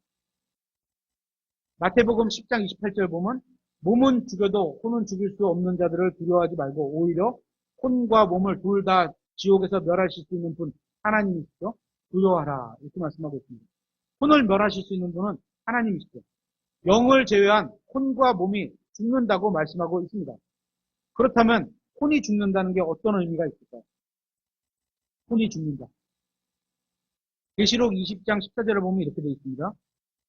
[SPEAKER 1] 마태복음 10장 28절 보면 몸은 죽여도 혼은 죽일 수 없는 자들을 두려워하지 말고 오히려 혼과 몸을 둘 다 지옥에서 멸하실 수 있는 분 하나님이시죠. 두려워하라 이렇게 말씀하고 있습니다. 혼을 멸하실 수 있는 분은 하나님이시죠. 영을 제외한 혼과 몸이 죽는다고 말씀하고 있습니다. 그렇다면 혼이 죽는다는 게 어떤 의미가 있을까요? 혼이 죽는다. 계시록 20장 14절을 보면 이렇게 되어 있습니다.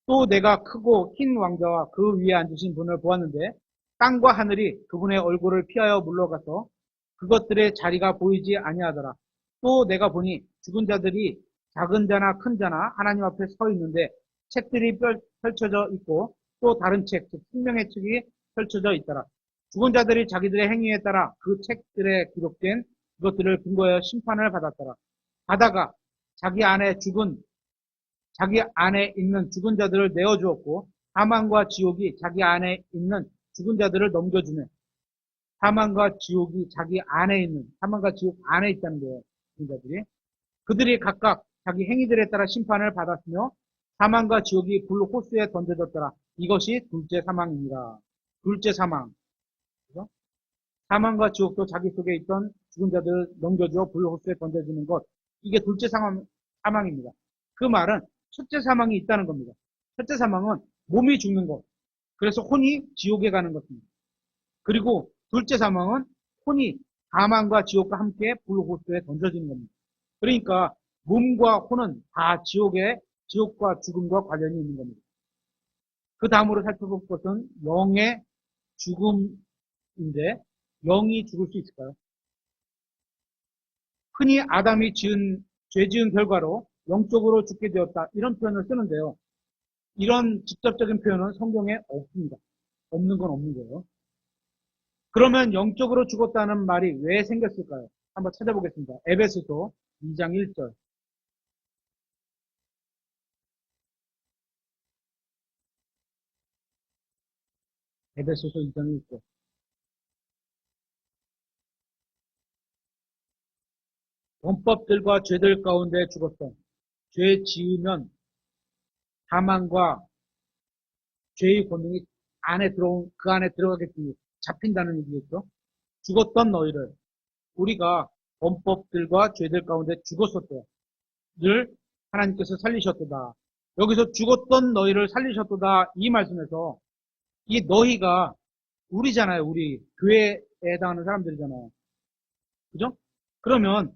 [SPEAKER 1] 또 내가 크고 흰 왕자와 그 위에 앉으신 분을 보았는데 땅과 하늘이 그분의 얼굴을 피하여 물러가서 그것들의 자리가 보이지 아니하더라. 또 내가 보니 죽은 자들이 작은 자나 큰 자나 하나님 앞에 서 있는데 책들이 펼쳐져 있고 또 다른 책, 즉 생명의 책이 펼쳐져 있더라. 죽은 자들이 자기들의 행위에 따라 그 책들에 기록된 그것들을 근거하여 심판을 받았더라. 바다가 자기 안에 있는 죽은 자들을 내어주었고 사망과 지옥이 자기 안에 있는 죽은 자들을 넘겨주며 사망과 지옥 안에 있다는 거예요. 죽은 자들이. 그들이 각각 자기 행위들에 따라 심판을 받았으며 사망과 지옥이 불 호수에 던져졌더라. 이것이 둘째 사망입니다. 둘째 사망. 그죠? 사망과 지옥도 자기 속에 있던 죽은 자들을 넘겨주어 불 호수에 던져지는 것. 이게 둘째 사망입니다. 그 말은 첫째 사망이 있다는 겁니다. 첫째 사망은 몸이 죽는 것. 그래서 혼이 지옥에 가는 것입니다. 그리고 둘째 사망은 혼이 사망과 지옥과 함께 불호수에 던져지는 겁니다. 그러니까 몸과 혼은 다 지옥과 죽음과 관련이 있는 겁니다. 그 다음으로 살펴볼 것은 영의 죽음인데 영이 죽을 수 있을까요? 흔히 아담이 죄 지은 결과로 영적으로 죽게 되었다. 이런 표현을 쓰는데요. 이런 직접적인 표현은 성경에 없습니다. 없는 건 없는 거예요. 그러면 영적으로 죽었다는 말이 왜 생겼을까요? 한번 찾아보겠습니다. 에베소서 2장 1절. 에베소서 2장 1절. 원법들과 죄들 가운데 죽었던 죄 지으면 사망과 죄의 권능이 그 안에 들어가겠으니 잡힌다는 얘기겠죠. 죽었던 너희를 우리가 범법들과 죄들 가운데 죽었었대요. 늘 하나님께서 살리셨도다. 여기서 죽었던 너희를 살리셨도다. 이 말씀에서 이 너희가 우리잖아요. 우리 교회에 해당하는 사람들이잖아요. 그죠? 그러면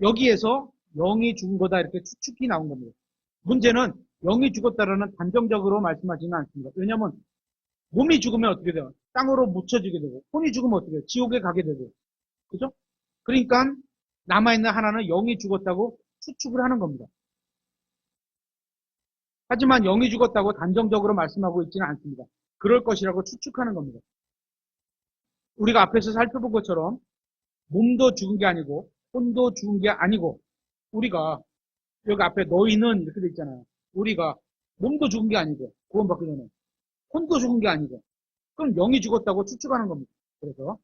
[SPEAKER 1] 여기에서 영이 죽은 거다 이렇게 추측이 나온 겁니다. 문제는 영이 죽었다라는 단정적으로 말씀하지는 않습니다. 왜냐하면 몸이 죽으면 어떻게 돼요? 땅으로 묻혀지게 되고 혼이 죽으면 어떻게 돼요? 지옥에 가게 되고 그죠? 그러니까 남아있는 하나는 영이 죽었다고 추측을 하는 겁니다. 하지만 영이 죽었다고 단정적으로 말씀하고 있지는 않습니다. 그럴 것이라고 추측하는 겁니다. 우리가 앞에서 살펴본 것처럼 몸도 죽은 게 아니고 혼도 죽은 게 아니고 우리가 여기 앞에 너희는 이렇게 돼 있잖아요. 우리가 몸도 죽은 게 아니고 구원받기 전에 혼도 죽은 게 아니고 그럼 영이 죽었다고 추측하는 겁니다. 그래서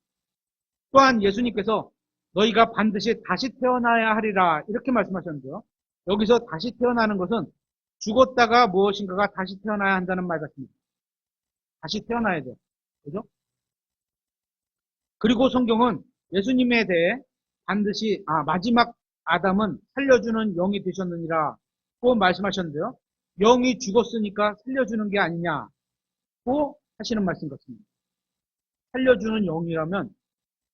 [SPEAKER 1] 또한 예수님께서 너희가 반드시 다시 태어나야 하리라 이렇게 말씀하셨는데요. 여기서 다시 태어나는 것은 죽었다가 무엇인가가 다시 태어나야 한다는 말 같습니다. 다시 태어나야 돼요. 그죠? 그리고 성경은 예수님에 대해 반드시 마지막 아담은 살려주는 영이 되셨느니라 고 말씀하셨는데요. 영이 죽었으니까 살려주는 게 아니냐고 하시는 말씀 같습니다. 살려주는 영이라면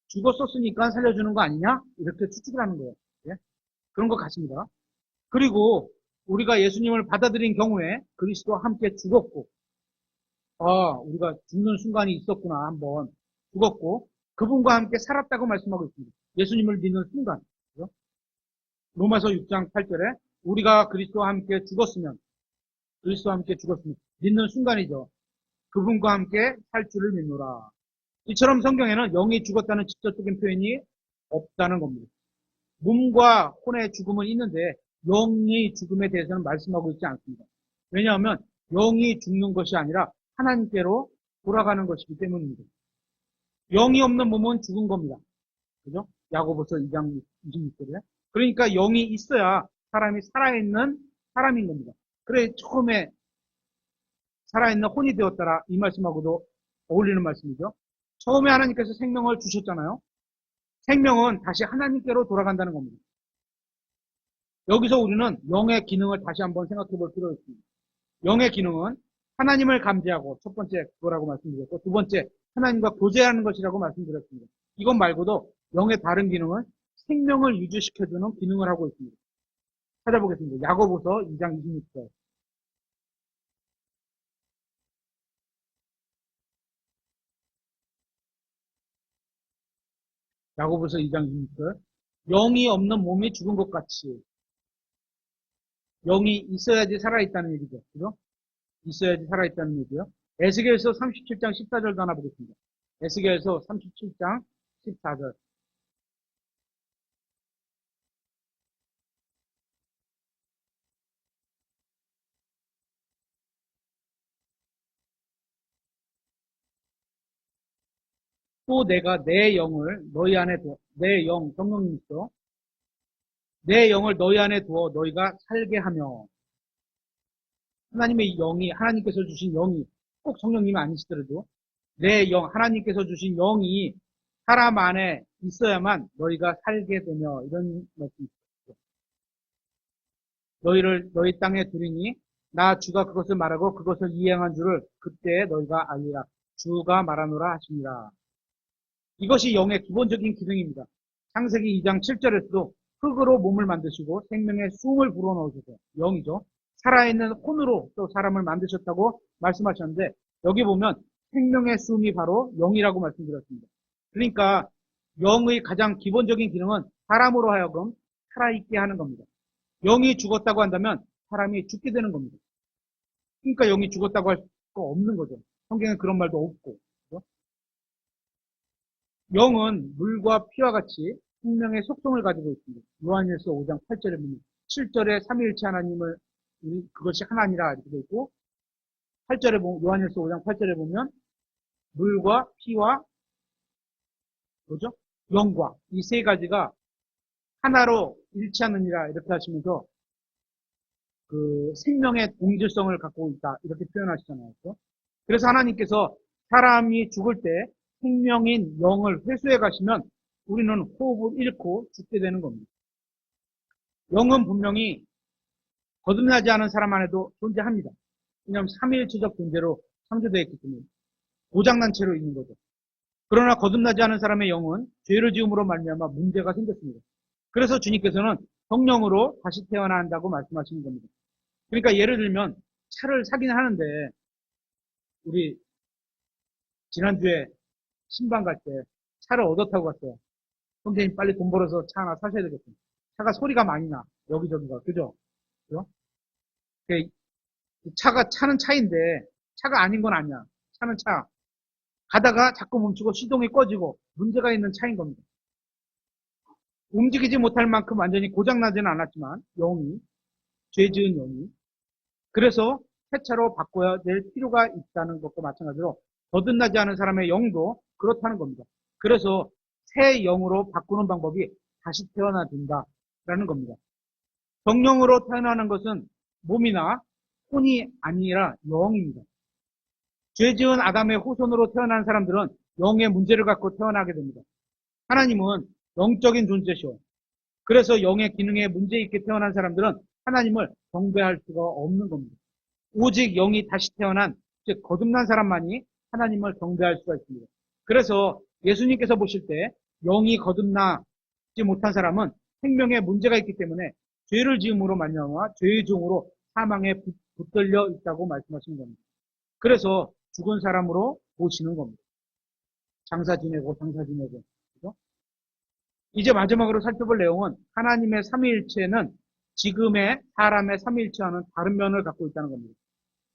[SPEAKER 1] 죽었었으니까 살려주는 거 아니냐? 이렇게 추측을 하는 거예요. 예? 그런 것 같습니다. 그리고 우리가 예수님을 받아들인 경우에 그리스도와 함께 죽었고 우리가 죽는 순간이 있었구나 한번 죽었고 그분과 함께 살았다고 말씀하고 있습니다. 예수님을 믿는 순간. 그렇죠? 로마서 6장 8절에 우리가 그리스도와 함께 죽었으면 믿는 순간이죠. 그분과 함께 살 줄을 믿노라. 이처럼 성경에는 영이 죽었다는 직접적인 표현이 없다는 겁니다. 몸과 혼의 죽음은 있는데 영의 죽음에 대해서는 말씀하고 있지 않습니다. 왜냐하면 영이 죽는 것이 아니라 하나님께로 돌아가는 것이기 때문입니다. 영이 없는 몸은 죽은 겁니다. 그죠? 야고보서 2장 26절에. 그러니까 영이 있어야 사람이 살아있는 사람인 겁니다. 그래 처음에 살아있는 혼이 되었더라 이 말씀하고도 어울리는 말씀이죠. 처음에 하나님께서 생명을 주셨잖아요. 생명은 다시 하나님께로 돌아간다는 겁니다. 여기서 우리는 영의 기능을 다시 한번 생각해 볼 필요가 있습니다. 영의 기능은 하나님을 감지하고 첫 번째 그거라고 말씀드렸고 두 번째 하나님과 교제하는 것이라고 말씀드렸습니다. 이것 말고도 영의 다른 기능은 생명을 유지시켜주는 기능을 하고 있습니다. 찾아보겠습니다. 야고보서 2장 26절. 야고보서 2장 26절. 영이 없는 몸이 죽은 것 같이 영이 있어야지 살아있다는 얘기죠. 그죠? 있어야지 살아있다는 얘기요. 에스겔서 37장 14절도 하나 보겠습니다. 에스겔서 37장 14절. 또 내가 내 영을 너희 안에 두어, 내 영, 성령님 있어. 내 영을 너희 안에 두어 너희가 살게 하며. 하나님의 영이, 하나님께서 주신 영이, 꼭 성령님이 아니시더라도, 내 영, 하나님께서 주신 영이 사람 안에 있어야만 너희가 살게 되며, 이런 말씀이 있어요. 너희를 너희 땅에 두리니, 나 주가 그것을 말하고 그것을 이행한 줄을 그때 너희가 알리라. 주가 말하노라 하시니라. 이것이 영의 기본적인 기능입니다. 창세기 2장 7절에서도 흙으로 몸을 만드시고 생명의 숨을 불어넣으셔서 영이죠. 살아있는 혼으로 또 사람을 만드셨다고 말씀하셨는데 여기 보면 생명의 숨이 바로 영이라고 말씀드렸습니다. 그러니까 영의 가장 기본적인 기능은 사람으로 하여금 살아있게 하는 겁니다. 영이 죽었다고 한다면 사람이 죽게 되는 겁니다. 그러니까 영이 죽었다고 할 수가 없는 거죠. 성경에 그런 말도 없고. 그렇죠? 영은 물과 피와 같이 생명의 속성을 가지고 있습니다. 요한일서 5장 8절에 보면 7절에 삼위일체 하나님을 그것이 하나니라 이렇게 되어 있고 8절에 보면 요한일서 5장 8절에 보면 물과 피와 뭐죠? 영과 이 세 가지가 하나로 일치하느니라 이렇게 하시면서 그 생명의 동질성을 갖고 있다 이렇게 표현하시잖아요. 그렇죠? 그래서 하나님께서 사람이 죽을 때 생명인 영을 회수해 가시면 우리는 호흡을 잃고 죽게 되는 겁니다. 영은 분명히 거듭나지 않은 사람 안에도 존재합니다. 왜냐하면 삼위일체적 존재로 창조되어 있기 때문에 고장난 채로 있는 거죠. 그러나 거듭나지 않은 사람의 영은 죄를 지음으로 말미암아 문제가 생겼습니다. 그래서 주님께서는 성령으로 다시 태어나야 한다고 말씀하시는 겁니다. 그러니까 예를 들면 차를 사긴 하는데 우리 지난주에 신방 갈 때 차를 얻어 타고 갔어요. 선생님 빨리 돈 벌어서 차 하나 사셔야 되겠어요. 차가 소리가 많이 나. 여기저기가. 그죠? 그죠? 차는 차인데 차가 아닌 건 아니야. 차는 차. 가다가 자꾸 멈추고 시동이 꺼지고 문제가 있는 차인 겁니다. 움직이지 못할 만큼 완전히 고장나지는 않았지만 영이, 죄 지은 영이. 그래서 새 차로 바꿔야 될 필요가 있다는 것과 마찬가지로 거듭나지 않은 사람의 영도 그렇다는 겁니다. 그래서 새 영으로 바꾸는 방법이 다시 태어나야 된다라는 겁니다. 성령으로 태어나는 것은 몸이나 혼이 아니라 영입니다. 죄 지은 아담의 후손으로 태어난 사람들은 영의 문제를 갖고 태어나게 됩니다. 하나님은 영적인 존재시오. 그래서 영의 기능에 문제 있게 태어난 사람들은 하나님을 경배할 수가 없는 겁니다. 오직 영이 다시 태어난, 즉 거듭난 사람만이 하나님을 경배할 수가 있습니다. 그래서 예수님께서 보실 때 영이 거듭나지 못한 사람은 생명에 문제가 있기 때문에 죄를 지음으로 말미암아 죄의 종으로 사망에 붙들려 있다고 말씀하시는 겁니다. 그래서 죽은 사람으로 보시는 겁니다. 장사 지내고 그죠? 이제 마지막으로 살펴볼 내용은 하나님의 삼위일체는 지금의 사람의 삼위일체와는 다른 면을 갖고 있다는 겁니다.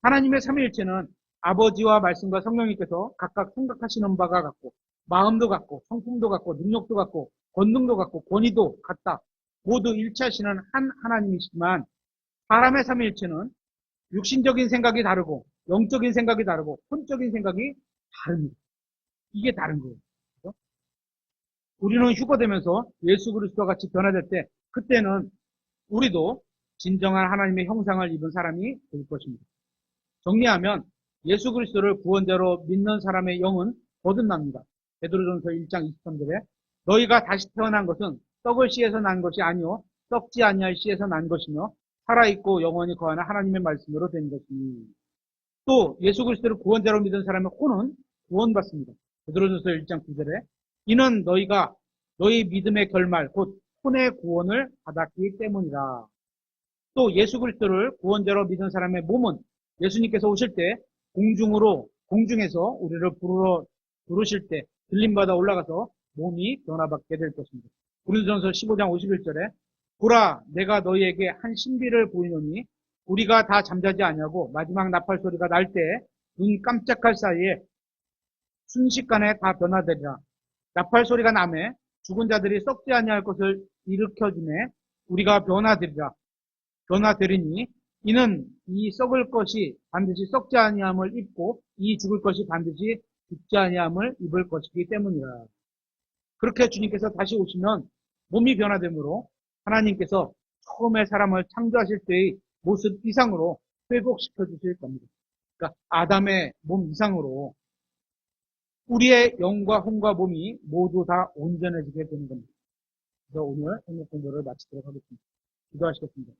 [SPEAKER 1] 하나님의 삼위일체는 아버지와 말씀과 성령님께서 각각 생각하시는 바가 같고 마음도 같고 성품도 같고 능력도 같고 권능도 같고 권위도 같다. 모두 일치하시는 한 하나님이시지만 사람의 삼위일체는 육신적인 생각이 다르고 영적인 생각이 다르고 혼적인 생각이 다릅니다. 이게 다른 거예요. 그렇죠? 우리는 휴거되면서 예수 그리스도와 같이 변화될 때 그때는 우리도 진정한 하나님의 형상을 입은 사람이 될 것입니다. 정리하면 예수 그리스도를 구원자로 믿는 사람의 영은 거듭납니다. 베드로전서 1장 23절에 너희가 다시 태어난 것은 썩을 씨에서 난 것이 아니요 썩지 아니할 씨에서 난 것이며 살아있고 영원히 거하는 하나님의 말씀으로 된 것이니. 또 예수 그리스도를 구원자로 믿은 사람의 혼은 구원받습니다. 베드로전서 1장 9절에 이는 너희가 너희 믿음의 결말 곧 혼의 구원을 받았기 때문이라. 또 예수 그리스도를 구원자로 믿은 사람의 몸은 예수님께서 오실 때 공중에서 우리를 부르실 때 들림받아 올라가서 몸이 변화받게 될 것입니다. 고린도전서 15장 51절에 보라 내가 너희에게 한 신비를 보이노니 우리가 다 잠자지 아니하고 마지막 나팔 소리가 날 때 눈 깜짝할 사이에 순식간에 다 변화되리라. 나팔 소리가 나매 죽은 자들이 썩지 아니할 것을 일으켜주매 우리가 변화되리니 이는 이 썩을 것이 반드시 썩지 아니함을 입고 이 죽을 것이 반드시 죽지 아니함을 입을 것이기 때문이라. 그렇게 주님께서 다시 오시면 몸이 변화되므로 하나님께서 처음에 사람을 창조하실 때의 모습 이상으로 회복시켜 주실 겁니다. 그러니까 아담의 몸 이상으로 우리의 영과 혼과 몸이 모두 다 온전해지게 되는 겁니다. 그래서 오늘 성경 공부를 마치도록 하겠습니다. 기도하시겠습니다.